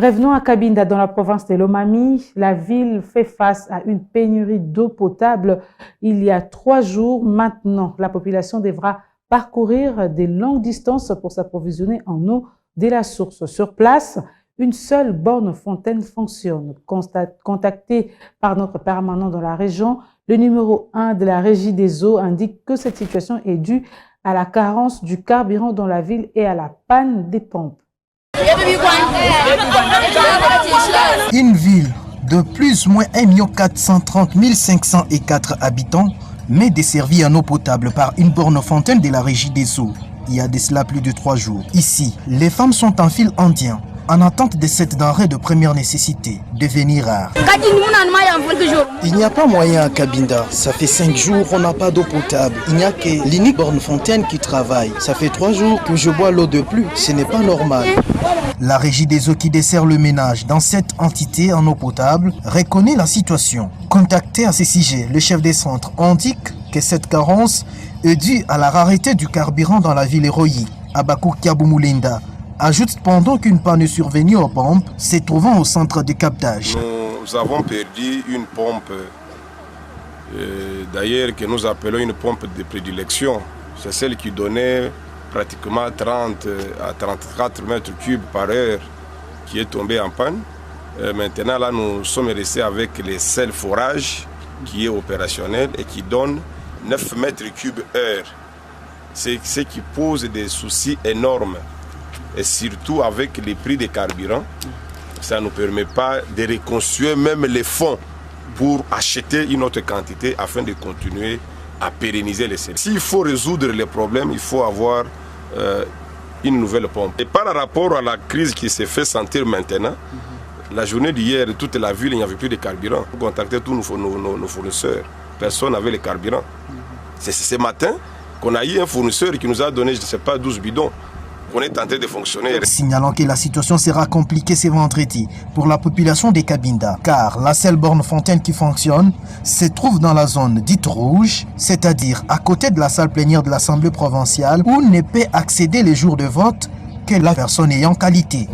Revenons à Cabinda, dans la province de Lomami. La ville fait face à une pénurie d'eau potable. Il y a 3 jours maintenant, la population devra parcourir des longues distances pour s'approvisionner en eau de la source. Sur place, une seule borne fontaine fonctionne. Contacté par notre permanent dans la région, le numéro 1 de la régie des eaux indique que cette situation est due à la carence du carburant dans la ville et à la panne des pompes. Une ville de plus ou moins 1 430 504 habitants, mais desservie en eau potable par une borne fontaine de la régie des eaux. Il y a de cela plus de 3 jours. Ici, les femmes sont en file indien, en attente de cette denrée de première nécessité, devenir rare. Il n'y a pas moyen à Cabinda. Ça fait 5 jours qu'on n'a pas d'eau potable. Il n'y a que l'unique borne fontaine qui travaille. Ça fait 3 jours que je bois l'eau de pluie. Ce n'est pas normal. La régie des eaux qui dessert le ménage dans cette entité en eau potable reconnaît la situation. Contacté à ce sujet, le chef des centres indique que cette carence est due à la rareté du carburant dans la ville héroïque. Abakou Kiaboumoulinda ajoute cependant qu'une panne est survenue aux pompes se trouvant au centre de captage. Nous avons perdu une pompe, d'ailleurs que nous appelons une pompe de prédilection. C'est celle qui donnait pratiquement 30 à 34 mètres cubes par heure qui est tombée en panne. Maintenant, là, nous sommes restés avec les sels forage qui est opérationnel et qui donne 9 mètres cubes heure. C'est ce qui pose des soucis énormes. Et surtout avec les prix des carburants, ça ne nous permet pas de reconstruire même les fonds pour acheter une autre quantité afin de continuer à pérenniser les services. S'il faut résoudre les problèmes, il faut avoir une nouvelle pompe. Et par rapport à la crise qui s'est fait sentir maintenant, la journée d'hier, toute la ville, il n'y avait plus de carburant. Pour contacter tous nos fournisseurs, personne n'avait le carburant. C'est ce matin qu'on a eu un fournisseur qui nous a donné, je ne sais pas, 12 bidons. On est en train de fonctionner. Signalant que la situation sera compliquée ce vendredi pour la population de Cabinda, car la seule borne fontaine qui fonctionne se trouve dans la zone dite rouge, c'est-à-dire à côté de la salle plénière de l'Assemblée provinciale où ne peut accéder les jours de vote que la personne ayant qualité.